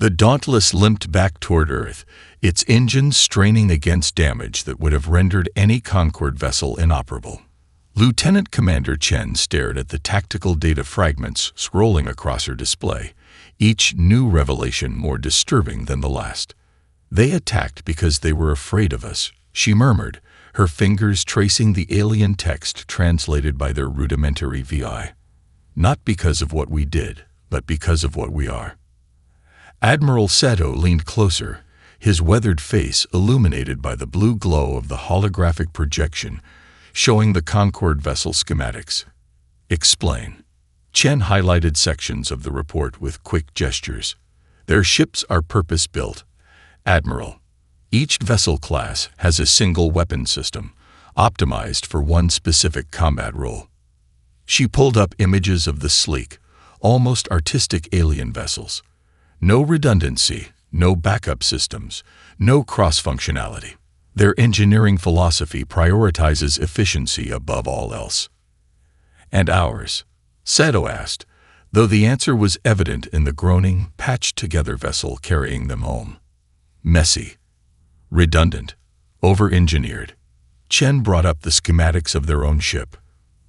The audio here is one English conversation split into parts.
The Dauntless limped back toward Earth, its engines straining against damage that would have rendered any Concorde vessel inoperable. Lieutenant Commander Chen stared at the tactical data fragments scrolling across her display, each new revelation more disturbing than the last. "They attacked because they were afraid of us," she murmured, her fingers tracing the alien text translated by their rudimentary VI. "Not because of what we did, but because of what we are." Admiral Sato leaned closer, his weathered face illuminated by the blue glow of the holographic projection, showing the Concorde vessel schematics. "Explain." Chen highlighted sections of the report with quick gestures. "Their ships are purpose-built, Admiral. Each vessel class has a single weapon system, optimized for one specific combat role." She pulled up images of the sleek, almost artistic alien vessels. No redundancy, no backup systems, no cross-functionality. Their engineering philosophy prioritizes efficiency above all else. "And ours?" Sato asked, though the answer was evident in the groaning, patched-together vessel carrying them home. "Messy. Redundant. Over-engineered." Chen brought up the schematics of their own ship.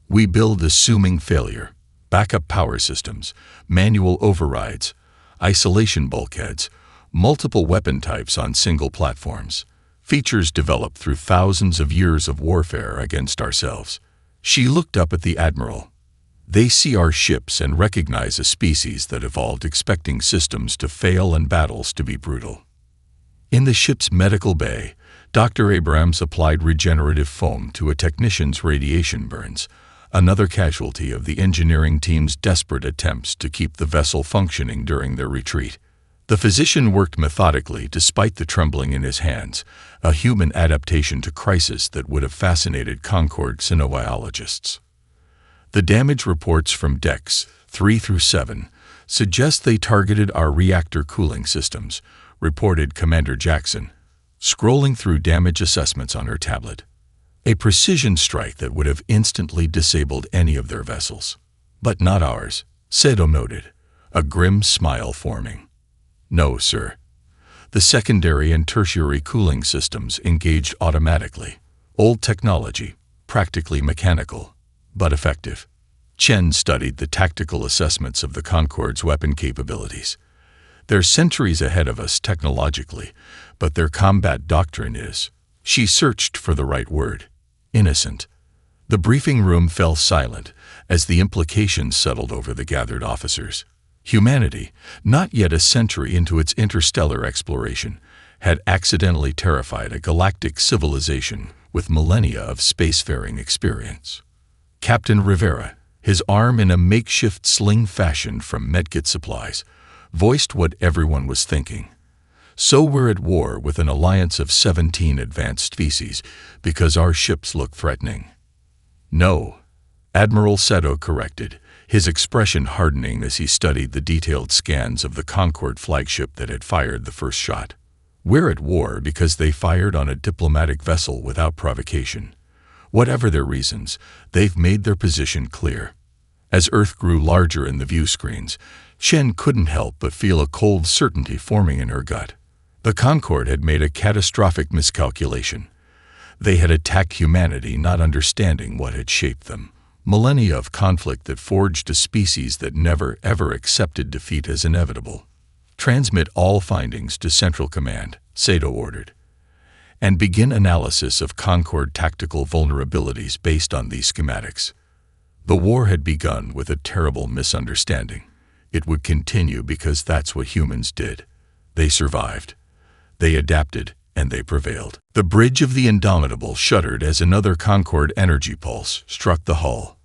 "We build assuming failure. Backup power systems, manual overrides, isolation bulkheads, multiple weapon types on single platforms. Features developed through thousands of years of warfare against ourselves." She looked up at the Admiral. "They see our ships and recognize a species that evolved expecting systems to fail and battles to be brutal." In the ship's medical bay, Dr. Abrams applied regenerative foam to a technician's radiation burns, another casualty of the engineering team's desperate attempts to keep the vessel functioning during their retreat. The physician worked methodically despite the trembling in his hands, a human adaptation to crisis that would have fascinated Concorde cynobiologists. "The damage reports from decks 3 through 7 suggest they targeted our reactor cooling systems," reported Commander Jackson, scrolling through damage assessments on her tablet. "A precision strike that would have instantly disabled any of their vessels. But not ours," Sato noted, a grim smile forming. "No, sir. The secondary and tertiary cooling systems engaged automatically. Old technology, practically mechanical, but effective." Chen studied the tactical assessments of the Concorde's weapon capabilities. "They're centuries ahead of us technologically, but their combat doctrine is—" She searched for the right word. "Innocent." The briefing room fell silent as the implications settled over the gathered officers. Humanity, not yet a century into its interstellar exploration, had accidentally terrified a galactic civilization with millennia of spacefaring experience. Captain Rivera, his arm in a makeshift sling fashioned from medkit supplies, voiced what everyone was thinking. "So we're at war with an alliance of 17 advanced species because our ships look threatening." "No," Admiral Sato corrected, his expression hardening as he studied the detailed scans of the Concorde flagship that had fired the first shot. "We're at war because they fired on a diplomatic vessel without provocation. Whatever their reasons, they've made their position clear." As Earth grew larger in the view screens, Chen couldn't help but feel a cold certainty forming in her gut. The Concorde had made a catastrophic miscalculation. They had attacked humanity not understanding what had shaped them. Millennia of conflict that forged a species that never, ever accepted defeat as inevitable. "Transmit all findings to Central Command," Sato ordered, "and begin analysis of Concorde tactical vulnerabilities based on these schematics." The war had begun with a terrible misunderstanding. It would continue because that's what humans did. They survived. They adapted, and they prevailed. The bridge of the Indomitable shuddered as another Concorde energy pulse struck the hull.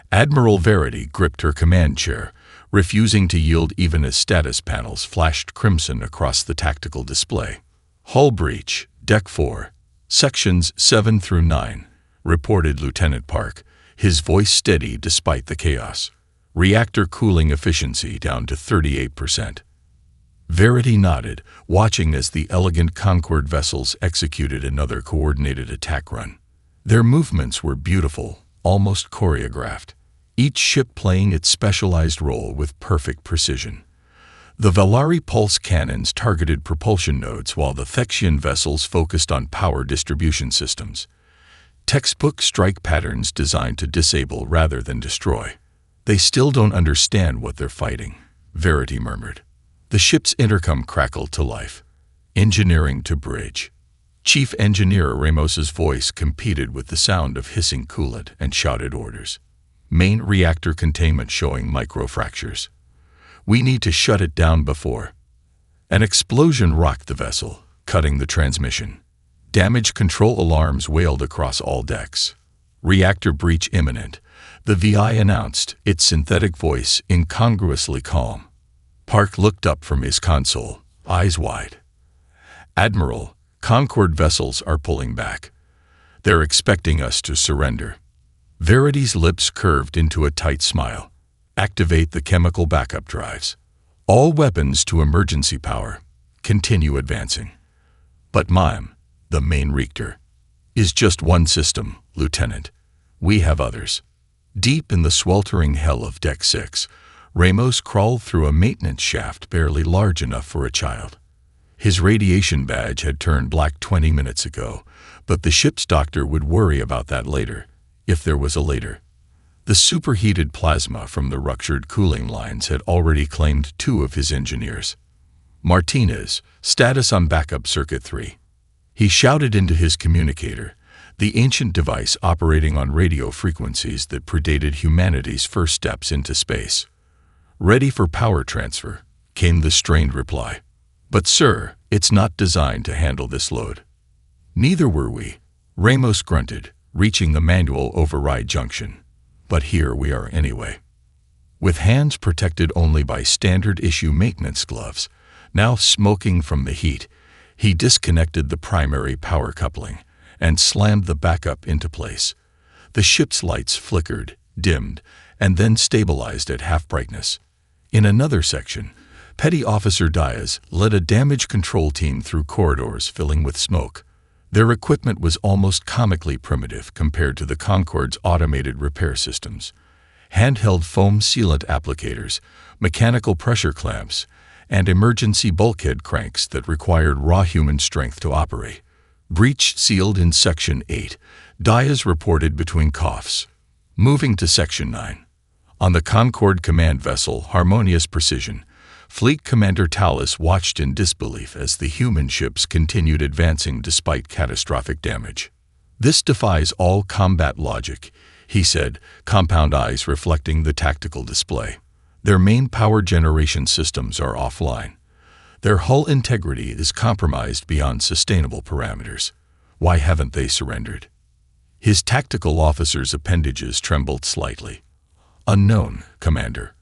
Admiral Verity gripped her command chair, refusing to yield even as status panels flashed crimson across the tactical display. "Hull breach, Deck 4, Sections 7 through 9, reported Lieutenant Park, his voice steady despite the chaos. "Reactor cooling efficiency down to 38%. Verity nodded, watching as the elegant Concorde vessels executed another coordinated attack run. Their movements were beautiful, almost choreographed, each ship playing its specialized role with perfect precision. The Valari pulse cannons targeted propulsion nodes while the Thexian vessels focused on power distribution systems. Textbook strike patterns designed to disable rather than destroy. They still don't understand what they're fighting, Verity murmured. The ship's intercom crackled to life. Engineering to bridge. Chief Engineer Ramos's voice competed with the sound of hissing coolant and shouted orders. Main reactor containment showing microfractures. We need to shut it down before. An explosion rocked the vessel, cutting the transmission. Damage control alarms wailed across all decks. Reactor breach imminent, the VI announced, its synthetic voice incongruously calm. Park looked up from his console, eyes wide. Admiral, Concord vessels are pulling back. They're expecting us to surrender. Verity's lips curved into a tight smile. Activate the chemical backup drives. All weapons to emergency power. Continue advancing. But MIME, the main reactor, is just one system, Lieutenant. We have others. Deep in the sweltering hell of Deck 6, Ramos crawled through a maintenance shaft barely large enough for a child. His radiation badge had turned black 20 minutes ago, but the ship's doctor would worry about that later, if there was a later. The superheated plasma from the ruptured cooling lines had already claimed 2 of his engineers. Martinez, status on backup circuit 3. He shouted into his communicator, the ancient device operating on radio frequencies that predated humanity's first steps into space. Ready for power transfer, came the strained reply. But sir, it's not designed to handle this load. Neither were we, Ramos grunted, reaching the manual override junction. But here we are anyway. With hands protected only by standard-issue maintenance gloves, now smoking from the heat, he disconnected the primary power coupling and slammed the backup into place. The ship's lights flickered, dimmed, and then stabilized at half brightness. In another section, Petty Officer Diaz led a damage control team through corridors filling with smoke. Their equipment was almost comically primitive compared to the Concorde's automated repair systems. Handheld foam sealant applicators, mechanical pressure clamps, and emergency bulkhead cranks that required raw human strength to operate. Breach sealed in Section 8, Diaz reported between coughs. Moving to Section 9. On the Concorde command vessel Harmonious Precision, Fleet Commander Tallis watched in disbelief as the human ships continued advancing despite catastrophic damage. This defies all combat logic, he said, compound eyes reflecting the tactical display. Their main power generation systems are offline. Their hull integrity is compromised beyond sustainable parameters. Why haven't they surrendered? His tactical officer's appendages trembled slightly. Unknown, Commander.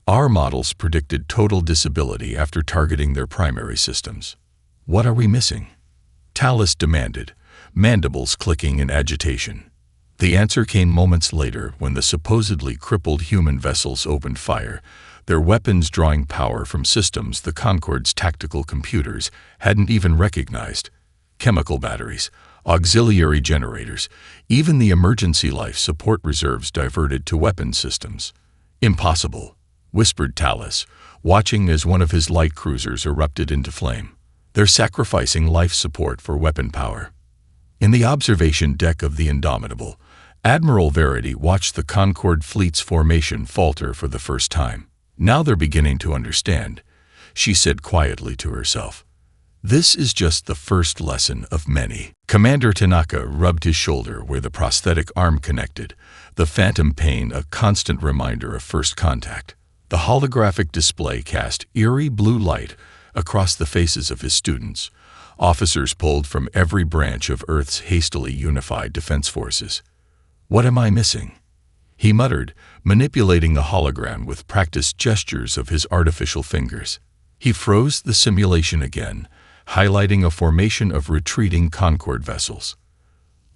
Our models predicted total disability after targeting their primary systems. What are we missing? Tallis demanded, mandibles clicking in agitation. The answer came moments later when the supposedly crippled human vessels opened fire, their weapons drawing power from systems the Concorde's tactical computers hadn't even recognized. Chemical batteries, auxiliary generators, even the emergency life support reserves diverted to weapon systems. Impossible, whispered Tallis, watching as one of his light cruisers erupted into flame. They're sacrificing life support for weapon power. In the observation deck of the Indomitable, Admiral Verity watched the Concorde fleet's formation falter for the first time. Now they're beginning to understand, she said quietly to herself. This is just the first lesson of many. Commander Tanaka rubbed his shoulder where the prosthetic arm connected, the phantom pain a constant reminder of first contact. The holographic display cast eerie blue light across the faces of his students, officers pulled from every branch of Earth's hastily unified defense forces. What am I missing? He muttered, manipulating the hologram with practiced gestures of his artificial fingers. He froze the simulation again, highlighting a formation of retreating Concorde vessels.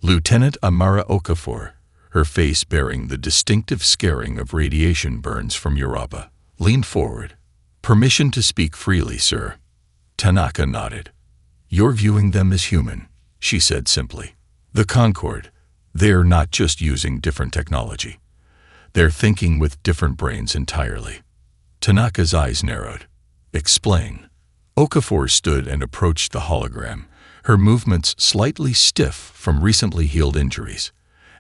Lieutenant Amara Okafor, her face bearing the distinctive scarring of radiation burns from Europa, leaned forward. Permission to speak freely, sir. Tanaka nodded. You're viewing them as human, she said simply. The Concorde, they're not just using different technology. They're thinking with different brains entirely. Tanaka's eyes narrowed. Explain. Okafor stood and approached the hologram, her movements slightly stiff from recently healed injuries.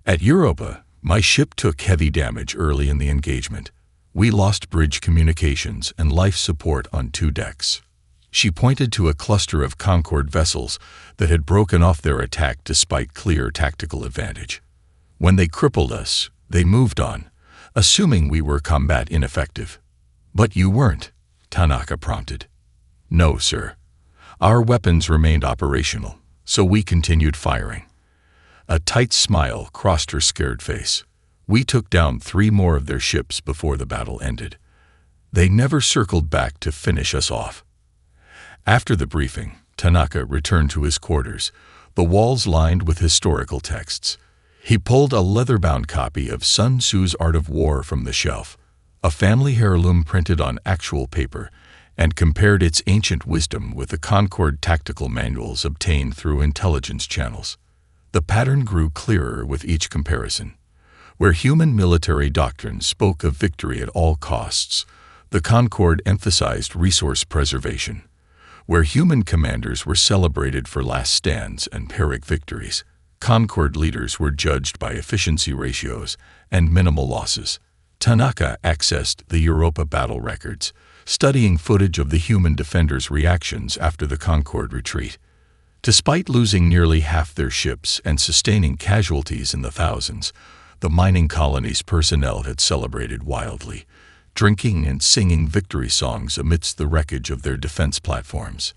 At Europa, my ship took heavy damage early in the engagement. We lost bridge communications and life support on 2 decks. She pointed to a cluster of Concord vessels that had broken off their attack despite clear tactical advantage. When they crippled us, they moved on, assuming we were combat ineffective. But you weren't, Tanaka prompted. No, sir. Our weapons remained operational, so we continued firing. A tight smile crossed her scared face. We took down 3 more of their ships before the battle ended. They never circled back to finish us off. After the briefing, Tanaka returned to his quarters, the walls lined with historical texts. He pulled a leather-bound copy of Sun Tzu's Art of War from the shelf, a family heirloom printed on actual paper, and compared its ancient wisdom with the Concord tactical manuals obtained through intelligence channels. The pattern grew clearer with each comparison. Where human military doctrine spoke of victory at all costs, the Concord emphasized resource preservation. Where human commanders were celebrated for last stands and Pyrrhic victories, Concord leaders were judged by efficiency ratios and minimal losses. Tanaka accessed the Europa battle records, studying footage of the human defenders' reactions after the Concord retreat. Despite losing nearly half their ships and sustaining casualties in the thousands, the mining colony's personnel had celebrated wildly, drinking and singing victory songs amidst the wreckage of their defense platforms.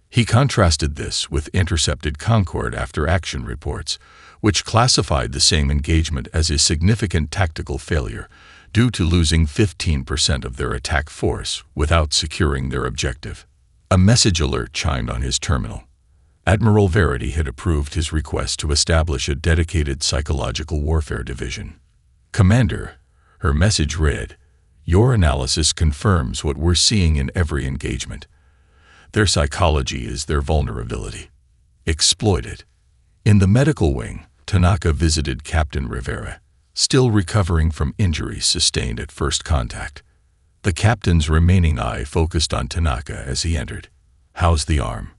He contrasted this with intercepted Concord after-action reports, which classified the same engagement as a significant tactical failure due to losing 15% of their attack force without securing their objective. A message alert chimed on his terminal. Admiral Verity had approved his request to establish a dedicated psychological warfare division. Commander, her message read, "Your analysis confirms what we're seeing in every engagement. Their psychology is their vulnerability. Exploit it." In the medical wing, Tanaka visited Captain Rivera, still recovering from injuries sustained at first contact. The captain's remaining eye focused on Tanaka as he entered. "How's the arm?"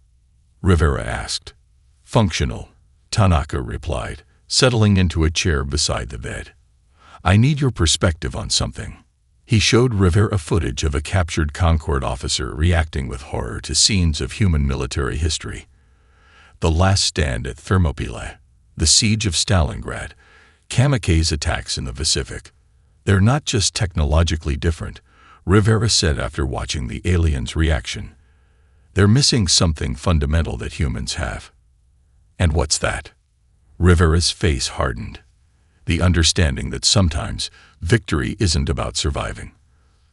Rivera asked. "Functional," Tanaka replied, settling into a chair beside the bed. "I need your perspective on something." He showed Rivera footage of a captured Concord officer reacting with horror to scenes of human military history. The last stand at Thermopylae, the siege of Stalingrad, kamikaze attacks in the Pacific. "They're not just technologically different," Rivera said after watching the aliens' reaction. "They're missing something fundamental that humans have." "And what's that?" Rivera's face hardened. The understanding that sometimes victory isn't about surviving.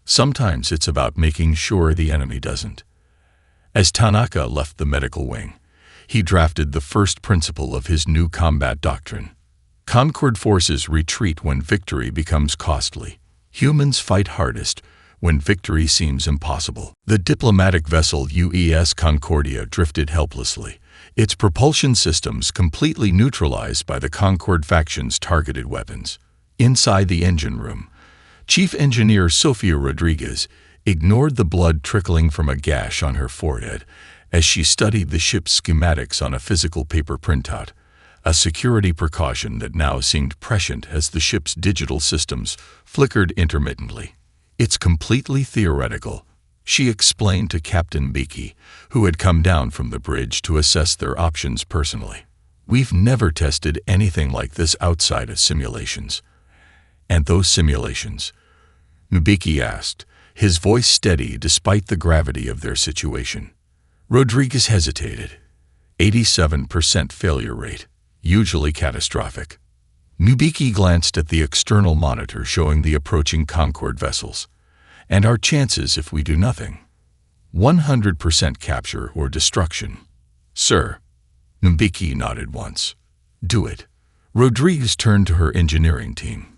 Sometimes it's about making sure the enemy doesn't. As Tanaka left the medical wing, he drafted the first principle of his new combat doctrine. Concord forces retreat when victory becomes costly. Humans fight hardest when victory seems impossible. The diplomatic vessel UES Concordia drifted helplessly, its propulsion systems completely neutralized by the Concord faction's targeted weapons. Inside the engine room, Chief Engineer Sofia Rodriguez ignored the blood trickling from a gash on her forehead as she studied the ship's schematics on a physical paper printout, a security precaution that now seemed prescient as the ship's digital systems flickered intermittently. "It's completely theoretical," she explained to Captain Beakey, who had come down from the bridge to assess their options personally. "We've never tested anything like this outside of simulations." "And those simulations?" Beakey asked, his voice steady despite the gravity of their situation. Rodriguez hesitated. 87% failure rate, usually catastrophic. Beakey glanced at the external monitor showing the approaching Concord vessels. "And our chances if we do nothing?" 100% capture or destruction. "Sir." Beakey nodded once. "Do it." Rodriguez turned to her engineering team,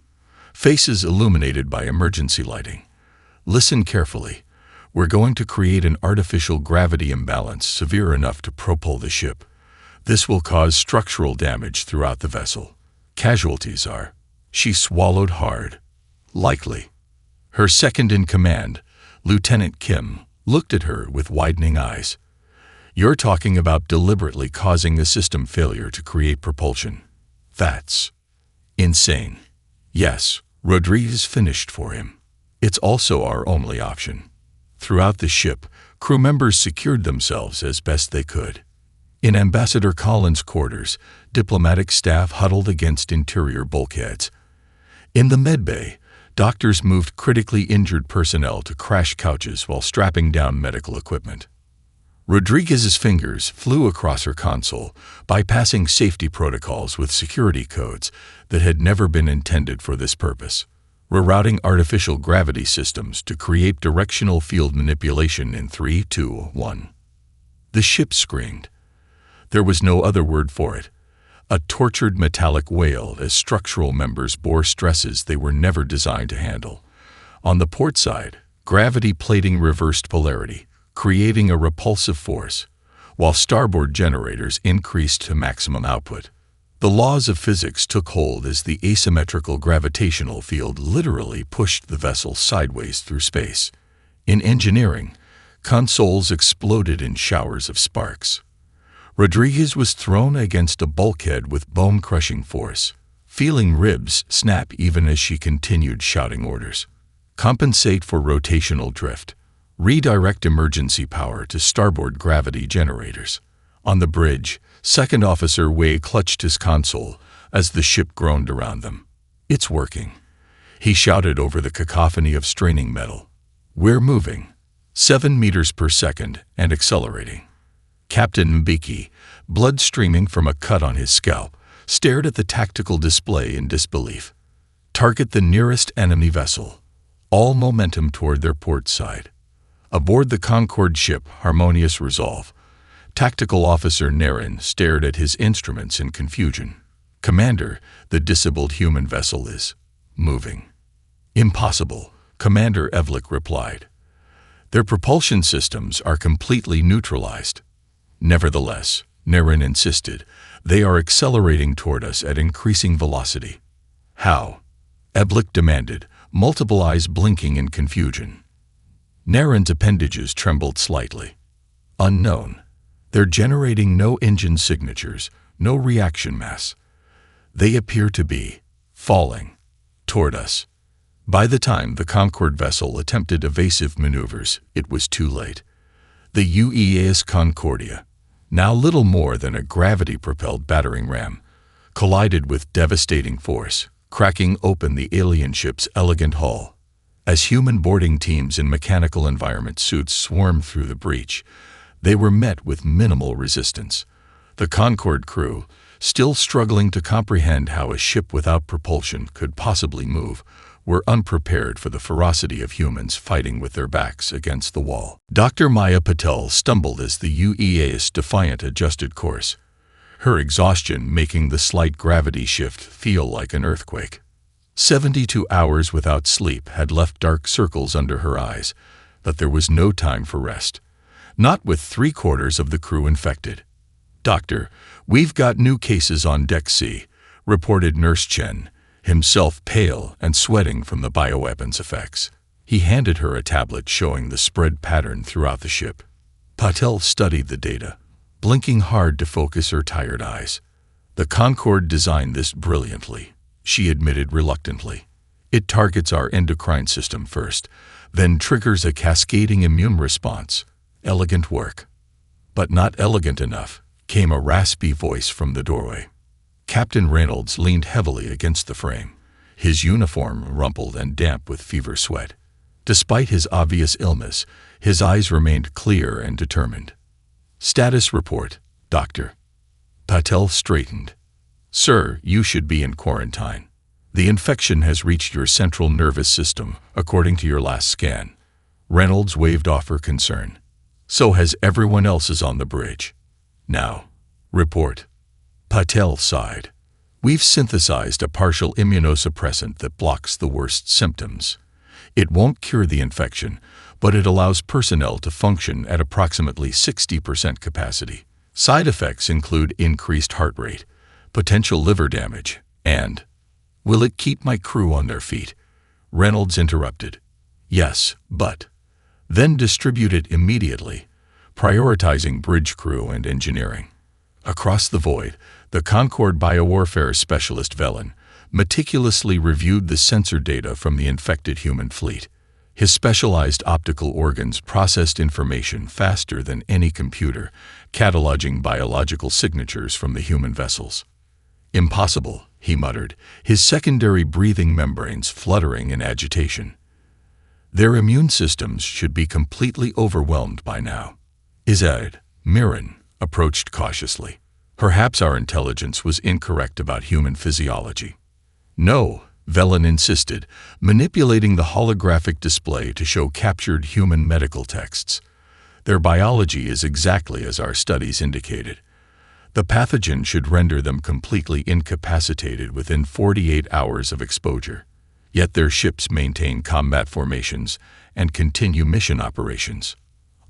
faces illuminated by emergency lighting. "Listen carefully. We're going to create an artificial gravity imbalance severe enough to propel the ship. This will cause structural damage throughout the vessel. Casualties are..." She swallowed hard. "Likely." Her second-in-command, Lieutenant Kim, looked at her with widening eyes. "You're talking about deliberately causing a system failure to create propulsion. That's insane." "Yes," Rodriguez finished for him. "It's also our only option." Throughout the ship, crew members secured themselves as best they could. In Ambassador Collins' quarters, diplomatic staff huddled against interior bulkheads. In the medbay, doctors moved critically injured personnel to crash couches while strapping down medical equipment. Rodriguez's fingers flew across her console, bypassing safety protocols with security codes that had never been intended for this purpose, rerouting artificial gravity systems to create directional field manipulation in 3, 2, 1. The ship screamed. There was no other word for it. A tortured metallic wail as structural members bore stresses they were never designed to handle. On the port side, gravity plating reversed polarity, creating a repulsive force, while starboard generators increased to maximum output. The laws of physics took hold as the asymmetrical gravitational field literally pushed the vessel sideways through space. In engineering, consoles exploded in showers of sparks. Rodriguez was thrown against a bulkhead with bone-crushing force, feeling ribs snap even as she continued shouting orders. Compensate for rotational drift. Redirect emergency power to starboard gravity generators. On the bridge, Second Officer Wei clutched his console as the ship groaned around them. "It's working," he shouted over the cacophony of straining metal. "We're moving. 7 meters per second and accelerating." Captain Mbiki, blood streaming from a cut on his scalp, stared at the tactical display in disbelief. Target the nearest enemy vessel. All momentum toward their port side. Aboard the Concorde ship, Harmonious Resolve, Tactical Officer Narration stared at his instruments in confusion. "Commander, the disabled human vessel is moving." "Impossible," Commander Evlick replied. "Their propulsion systems are completely neutralized." "Nevertheless," Narration insisted, "they are accelerating toward us at increasing velocity." "How?" Evlick demanded, multiple eyes blinking in confusion. Narration's appendages trembled slightly. "Unknown. They're generating no engine signatures, no reaction mass. They appear to be falling toward us." By the time the Concorde vessel attempted evasive maneuvers, it was too late. The UEAS Concordia, now little more than a gravity-propelled battering ram, collided with devastating force, cracking open the alien ship's elegant hull. As human boarding teams in mechanical environment suits swarmed through the breach, they were met with minimal resistance. The Concorde crew, still struggling to comprehend how a ship without propulsion could possibly move, were unprepared for the ferocity of humans fighting with their backs against the wall. Dr. Maya Patel stumbled as the UEA's Defiant adjusted course, her exhaustion making the slight gravity shift feel like an earthquake. 72 hours without sleep had left dark circles under her eyes, but there was no time for rest. Not with 3/4 of the crew infected. "Doctor, we've got new cases on Deck C," reported Nurse Chen, himself pale and sweating from the bioweapons effects. He handed her a tablet showing the spread pattern throughout the ship. Patel studied the data, blinking hard to focus her tired eyes. "The Concorde designed this brilliantly," she admitted reluctantly. "It targets our endocrine system first, then triggers a cascading immune response. Elegant work." "But not elegant enough," came a raspy voice from the doorway. Captain Reynolds leaned heavily against the frame, his uniform rumpled and damp with fever sweat. Despite his obvious illness, his eyes remained clear and determined. "Status report, Doctor." Patel straightened. "Sir, you should be in quarantine. The infection has reached your central nervous system, according to your last scan." Reynolds waved off her concern. "So has everyone else's on the bridge. Now, report." Patel sighed. "We've synthesized a partial immunosuppressant that blocks the worst symptoms. It won't cure the infection, but it allows personnel to function at approximately 60% capacity. Side effects include increased heart rate, potential liver damage, and—" "Will it keep my crew on their feet?" Reynolds interrupted. "Yes, but then distribute it immediately, prioritizing bridge crew and engineering. Across the void, the Concord biowarfare specialist Velen meticulously reviewed the sensor data from the infected human fleet. His specialized optical organs processed information faster than any computer, cataloging biological signatures from the human vessels. "Impossible," he muttered, his secondary breathing membranes fluttering in agitation. "Their immune systems should be completely overwhelmed by now." Izad, Mirren, approached cautiously. "Perhaps our intelligence was incorrect about human physiology." "No," Velen insisted, manipulating the holographic display to show captured human medical texts. "Their biology is exactly as our studies indicated. The pathogen should render them completely incapacitated within 48 hours of exposure. Yet their ships maintain combat formations and continue mission operations."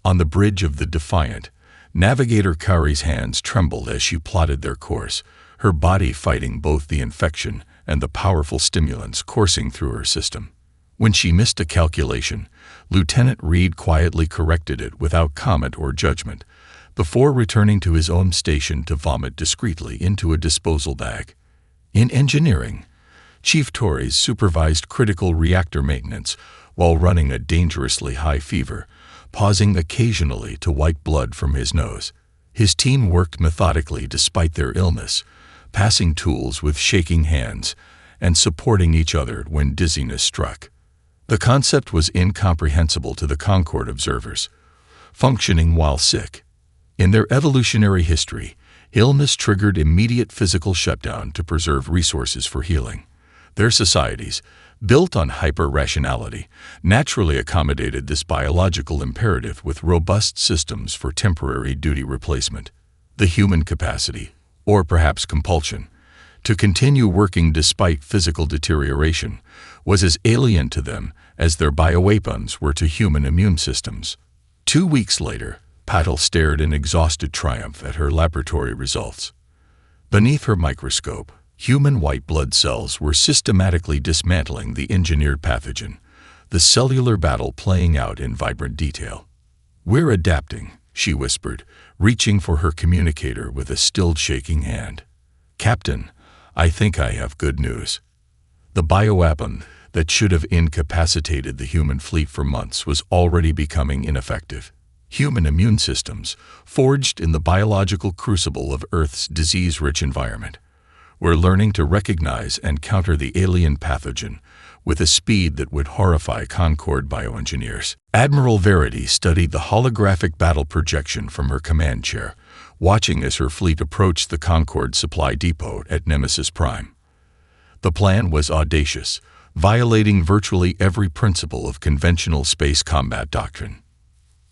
On the bridge of the Defiant, Navigator Kari's hands trembled as she plotted their course, her body fighting both the infection and the powerful stimulants coursing through her system. When she missed a calculation, Lieutenant Reed quietly corrected it without comment or judgment, before returning to his own station to vomit discreetly into a disposal bag. In engineering, Chief Torres supervised critical reactor maintenance while running a dangerously high fever, pausing occasionally to wipe blood from his nose. His team worked methodically despite their illness, passing tools with shaking hands and supporting each other when dizziness struck. The concept was incomprehensible to the Concord observers, functioning while sick. In their evolutionary history, illness triggered immediate physical shutdown to preserve resources for healing. Their societies, built on hyper-rationality, naturally accommodated this biological imperative with robust systems for temporary duty replacement. The human capacity, or perhaps compulsion, to continue working despite physical deterioration was as alien to them as their bioweapons were to human immune systems. 2 weeks later, Patel stared in exhausted triumph at her laboratory results. Beneath her microscope, human white blood cells were systematically dismantling the engineered pathogen, the cellular battle playing out in vibrant detail. "We're adapting," she whispered, reaching for her communicator with a still shaking hand. "Captain, I think I have good news." The bioweapon that should have incapacitated the human fleet for months was already becoming ineffective. Human immune systems, forged in the biological crucible of Earth's disease-rich environment, were learning to recognize and counter the alien pathogen with a speed that would horrify Concord bioengineers. Admiral Verity studied the holographic battle projection from her command chair, watching as her fleet approached the Concord supply depot at Nemesis Prime. The plan was audacious, violating virtually every principle of conventional space combat doctrine.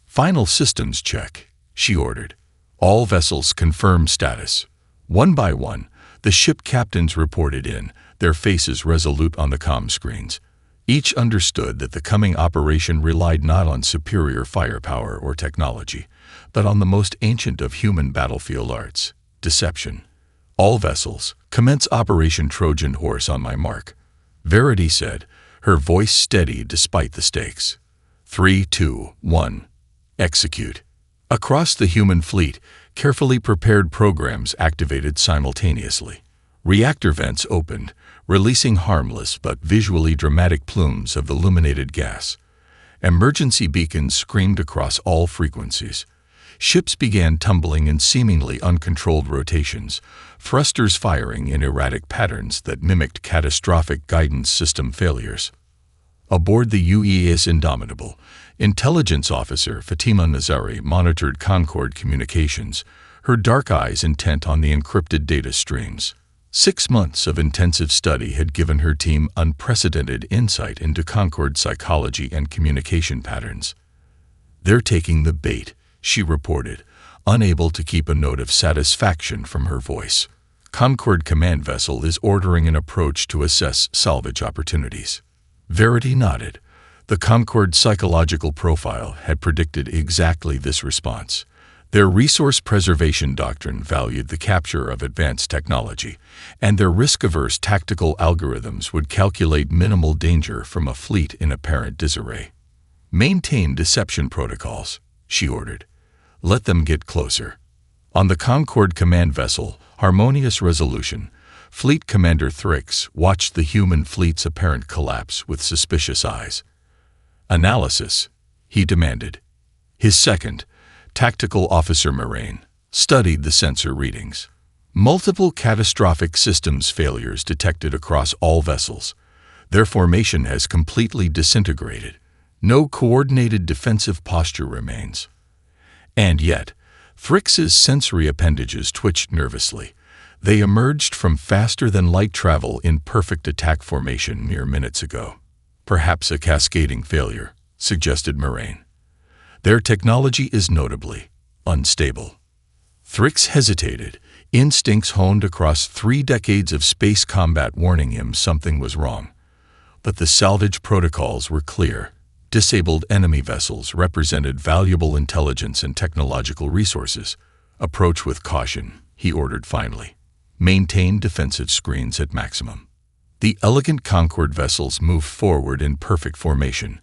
"Final systems check," she ordered. All vessels confirm status. One by one, the ship captains reported in, their faces resolute on the comm screens. Each understood that the coming operation relied not on superior firepower or technology, but on the most ancient of human battlefield arts, deception. "All vessels, commence Operation Trojan Horse on my mark," Verity said, her voice steady despite the stakes. 3, 2, 1. Execute. Across the human fleet, carefully prepared programs activated simultaneously. Reactor vents opened, releasing harmless but visually dramatic plumes of illuminated gas. Emergency beacons screamed across all frequencies. Ships began tumbling in seemingly uncontrolled rotations, thrusters firing in erratic patterns that mimicked catastrophic guidance system failures. Aboard the UES Indomitable, Intelligence Officer Fatima Nazari monitored Concord communications, her dark eyes intent on the encrypted data streams. 6 months of intensive study had given her team unprecedented insight into Concord's psychology and communication patterns. "They're taking the bait," she reported, unable to keep a note of satisfaction from her voice. "Concord command vessel is ordering an approach to assess salvage opportunities." Verity nodded. The Concord psychological profile had predicted exactly this response. Their resource preservation doctrine valued the capture of advanced technology, and their risk-averse tactical algorithms would calculate minimal danger from a fleet in apparent disarray. "Maintain deception protocols," she ordered. "Let them get closer." On the Concorde command vessel, Harmonious Resolution, Fleet Commander Thrix watched the human fleet's apparent collapse with suspicious eyes. "Analysis," he demanded. His second, Tactical Officer Moraine, studied the sensor readings. Multiple catastrophic systems failures detected across all vessels. Their formation has completely disintegrated. No coordinated defensive posture remains. And yet, Thrix's sensory appendages twitched nervously. They emerged from faster-than-light travel in perfect attack formation mere minutes ago. "Perhaps a cascading failure," suggested Moraine. "Their technology is notably unstable." Thrix hesitated, instincts honed across 3 decades of space combat warning him something was wrong. But the salvage protocols were clear. Disabled enemy vessels represented valuable intelligence and technological resources. "Approach with caution," he ordered finally. "Maintain defensive screens at maximum." The elegant Concorde vessels moved forward in perfect formation,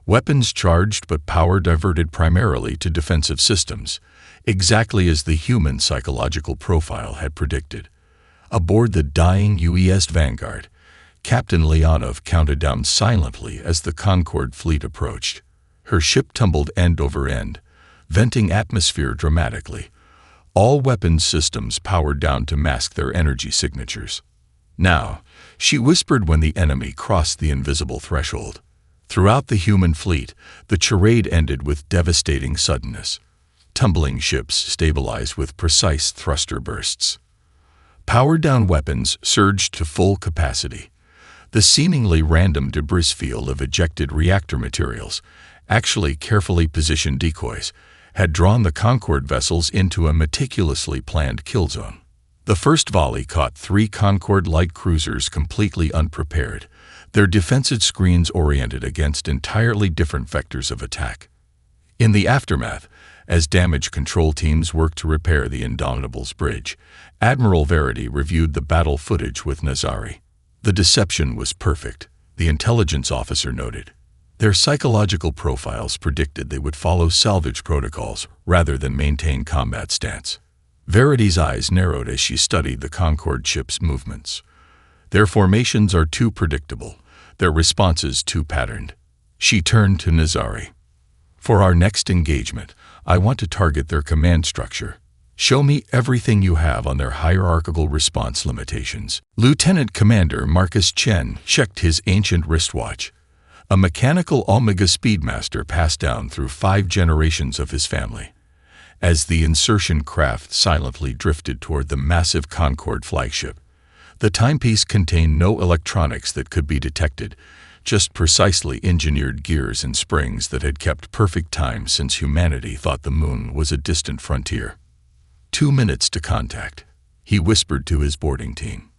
weapons charged but power diverted primarily to defensive systems, exactly as the human psychological profile had predicted. Aboard the dying UES Vanguard, Captain Leonov counted down silently as the Concorde fleet approached. Her ship tumbled end over end, venting atmosphere dramatically. All weapons systems powered down to mask their energy signatures. "Now," she whispered when the enemy crossed the invisible threshold. Throughout the human fleet, the charade ended with devastating suddenness. Tumbling ships stabilized with precise thruster bursts. Powered-down weapons surged to full capacity. The seemingly random debris field of ejected reactor materials, actually carefully positioned decoys, had drawn the Concorde vessels into a meticulously planned kill zone. The first volley caught 3 Concorde light cruisers completely unprepared, their defensive screens oriented against entirely different vectors of attack. In the aftermath, as damage control teams worked to repair the Indomitable's bridge, Admiral Verity reviewed the battle footage with Nazari. "The deception was perfect," the intelligence officer noted. "Their psychological profiles predicted they would follow salvage protocols rather than maintain combat stance." Verity's eyes narrowed as she studied the Concorde ship's movements. "Their formations are too predictable, their responses too patterned." She turned to Nazari. "For our next engagement, I want to target their command structure. Show me everything you have on their hierarchical response limitations." Lieutenant Commander Marcus Chen checked his ancient wristwatch. A mechanical Omega Speedmaster passed down through 5 generations of his family. As the insertion craft silently drifted toward the massive Concorde flagship, the timepiece contained no electronics that could be detected, just precisely engineered gears and springs that had kept perfect time since humanity thought the moon was a distant frontier. 2 minutes to contact," he whispered to his boarding team.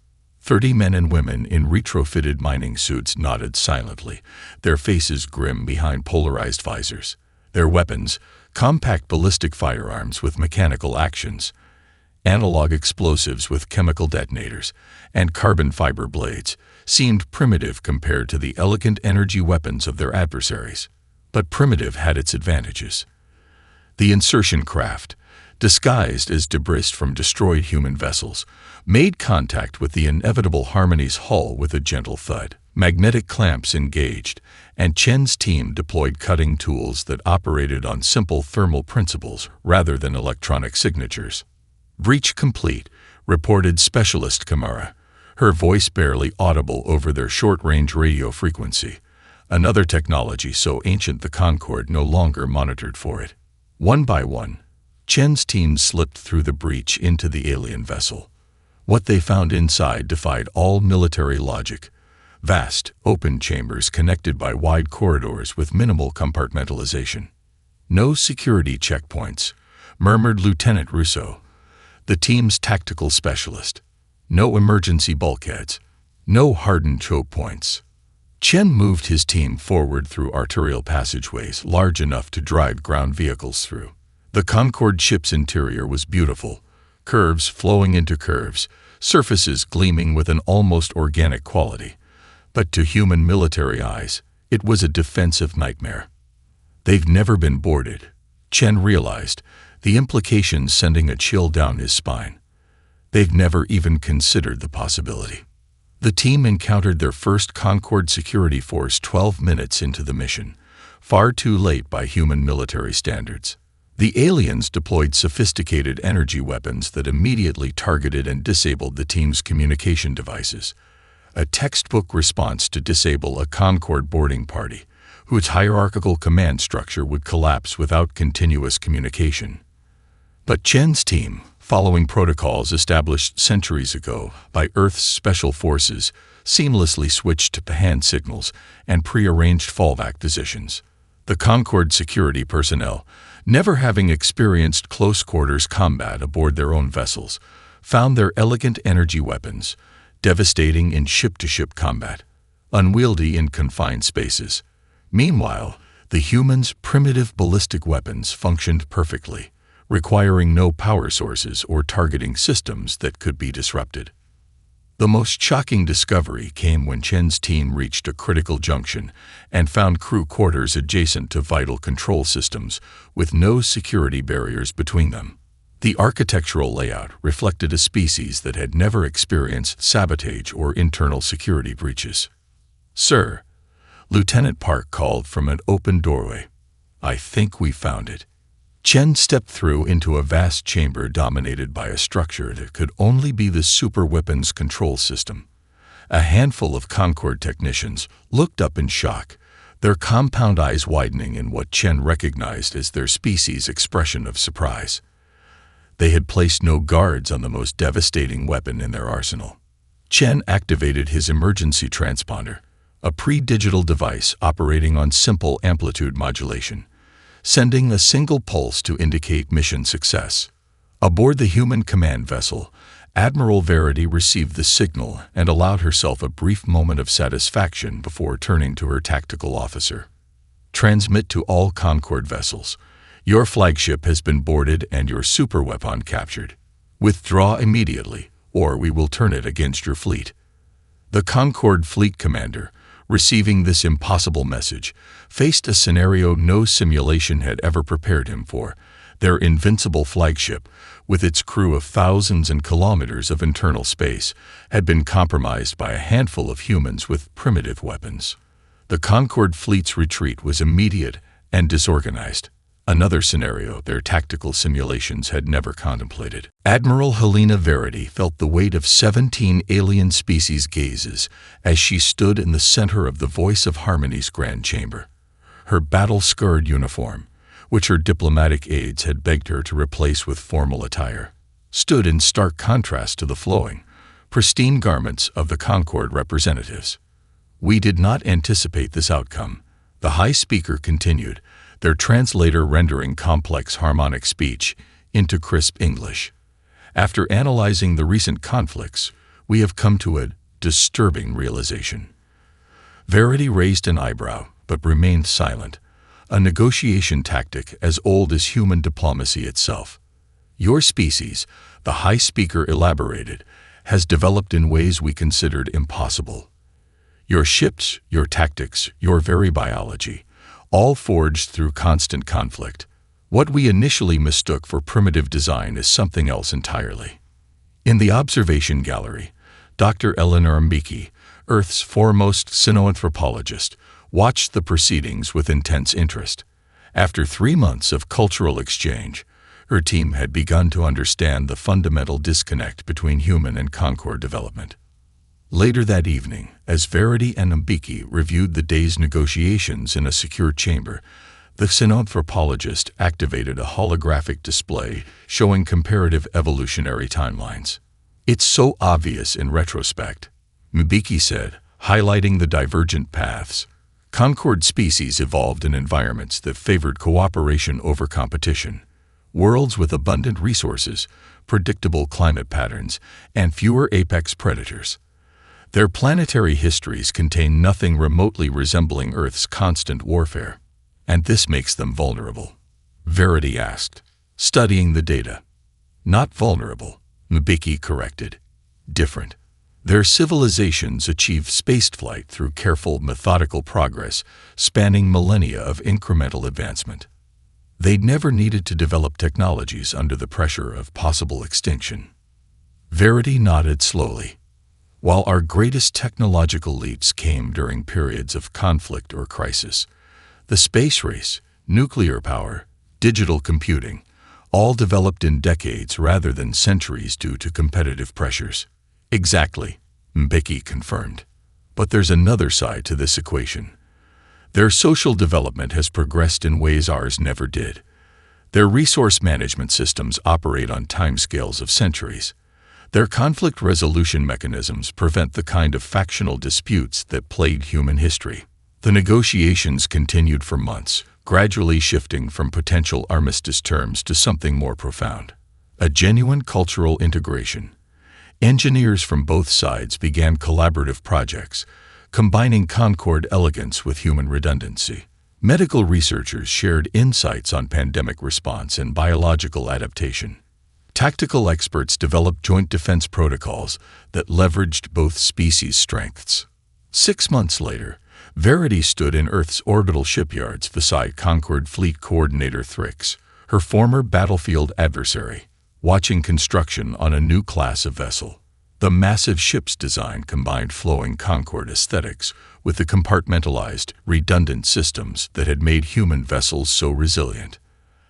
30 men and women in retrofitted mining suits nodded silently, their faces grim behind polarized visors. Their weapons, compact ballistic firearms with mechanical actions, analog explosives with chemical detonators, and carbon fiber blades, seemed primitive compared to the elegant energy weapons of their adversaries. But primitive had its advantages. The insertion craft, disguised as debris from destroyed human vessels, made contact with the inevitable Harmony's hull with a gentle thud. Magnetic clamps engaged, and Chen's team deployed cutting tools that operated on simple thermal principles rather than electronic signatures. "Breach complete," reported Specialist Kamara, her voice barely audible over their short-range radio frequency, another technology so ancient the Concorde no longer monitored for it. One by one, Chen's team slipped through the breach into the alien vessel. What they found inside defied all military logic. Vast, open chambers connected by wide corridors with minimal compartmentalization. "No security checkpoints," murmured Lieutenant Russo, the team's tactical specialist. "No emergency bulkheads. No hardened choke points." Chen moved his team forward through arterial passageways large enough to drive ground vehicles through. The Concorde ship's interior was beautiful, curves flowing into curves, surfaces gleaming with an almost organic quality. But to human military eyes, it was a defensive nightmare. They've never been boarded, Chen realized, the implications sending a chill down his spine. They've never even considered the possibility. The team encountered their first Concord security force 12 minutes into the mission, far too late by human military standards. The aliens deployed sophisticated energy weapons that immediately targeted and disabled the team's communication devices, a textbook response to disable a Concord boarding party, whose hierarchical command structure would collapse without continuous communication. But Chen's team, following protocols established centuries ago by Earth's special forces, seamlessly switched to hand signals and pre-arranged fallback positions. The Concord security personnel, never having experienced close-quarters combat aboard their own vessels, found their elegant energy weapons devastating in ship-to-ship combat, unwieldy in confined spaces. Meanwhile, the humans' primitive ballistic weapons functioned perfectly, requiring no power sources or targeting systems that could be disrupted. The most shocking discovery came when Chen's team reached a critical junction and found crew quarters adjacent to vital control systems with no security barriers between them. The architectural layout reflected a species that had never experienced sabotage or internal security breaches. "Sir," Lieutenant Park called from an open doorway, "I think we found it." Chen stepped through into a vast chamber dominated by a structure that could only be the super weapons control system. A handful of Concord technicians looked up in shock, their compound eyes widening in what Chen recognized as their species' expression of surprise. They had placed no guards on the most devastating weapon in their arsenal. Chen activated his emergency transponder, a pre-digital device operating on simple amplitude modulation, sending a single pulse to indicate mission success. Aboard the human command vessel, Admiral Verity received the signal and allowed herself a brief moment of satisfaction before turning to her tactical officer. "Transmit to all Concord vessels. Your flagship has been boarded and your superweapon captured. Withdraw immediately, or we will turn it against your fleet." The Concord fleet commander, receiving this impossible message, faced a scenario no simulation had ever prepared him for. Their invincible flagship, with its crew of thousands and kilometers of internal space, had been compromised by a handful of humans with primitive weapons. The Concord fleet's retreat was immediate and disorganized, another scenario their tactical simulations had never contemplated. Admiral Helena Verity felt the weight of 17 alien species gazes as she stood in the center of the Voice of Harmony's grand chamber. Her battle-scarred uniform, which her diplomatic aides had begged her to replace with formal attire, stood in stark contrast to the flowing, pristine garments of the Concord representatives. "We did not anticipate this outcome," the High Speaker continued, their translator rendering complex harmonic speech into crisp English. "After analyzing the recent conflicts, we have come to a disturbing realization." Verity raised an eyebrow, but remained silent, a negotiation tactic as old as human diplomacy itself. "Your species," the High Speaker elaborated, "has developed in ways we considered impossible. Your ships, your tactics, your very biology, all forged through constant conflict. What we initially mistook for primitive design is something else entirely." In the observation gallery, Dr. Eleanor Mbeki, Earth's foremost cynoanthropologist, watched the proceedings with intense interest. After 3 months of cultural exchange, her team had begun to understand the fundamental disconnect between human and Concord development. Later that evening, as Verity and Mbeki reviewed the day's negotiations in a secure chamber, the cynoanthropologist activated a holographic display showing comparative evolutionary timelines. "It's so obvious in retrospect," Mbeki said, highlighting the divergent paths. Concord species evolved in environments that favored cooperation over competition, worlds with abundant resources, predictable climate patterns, and fewer apex predators. Their planetary histories contain nothing remotely resembling Earth's constant warfare. "And this makes them vulnerable?" Verity asked, studying the data. "Not vulnerable," Mbeki corrected. "Different. Their civilizations achieved spaceflight through careful, methodical progress, spanning millennia of incremental advancement. They'd never needed to develop technologies under the pressure of possible extinction. Verity nodded slowly. While our greatest technological leaps came during periods of conflict or crisis, the space race, nuclear power, digital computing, all developed in decades rather than centuries due to competitive pressures. Exactly, Mbeki confirmed. But there's another side to this equation. Their social development has progressed in ways ours never did. Their resource management systems operate on timescales of centuries. Their conflict resolution mechanisms prevent the kind of factional disputes that plagued human history. The negotiations continued for months, gradually shifting from potential armistice terms to something more profound. A genuine cultural integration. Engineers from both sides began collaborative projects, combining Concord elegance with human redundancy. Medical researchers shared insights on pandemic response and biological adaptation. Tactical experts developed joint defense protocols that leveraged both species' strengths. 6 months later, Verity stood in Earth's orbital shipyards beside Concord Fleet Coordinator Thrix, her former battlefield adversary, watching construction on a new class of vessel. The massive ship's design combined flowing Concord aesthetics with the compartmentalized, redundant systems that had made human vessels so resilient.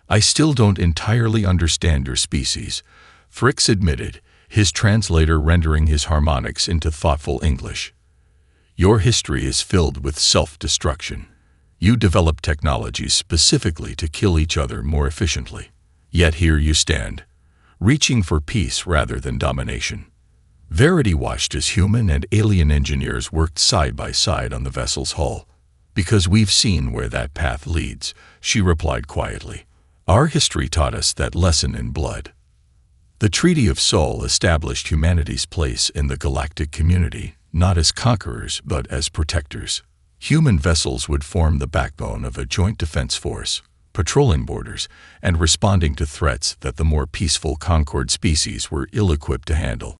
"I still don't entirely understand your species," Thrix admitted, his translator rendering his harmonics into thoughtful English. "Your history is filled with self-destruction. You developed technologies specifically to kill each other more efficiently. Yet here you stand, reaching for peace rather than domination." Verity watched as human and alien engineers worked side by side on the vessel's hull. "Because we've seen where that path leads," she replied quietly. "Our history taught us that lesson in blood." The Treaty of Sol established humanity's place in the galactic community, not as conquerors but as protectors. Human vessels would form the backbone of a joint defense force, patrolling borders and responding to threats that the more peaceful Concord species were ill-equipped to handle.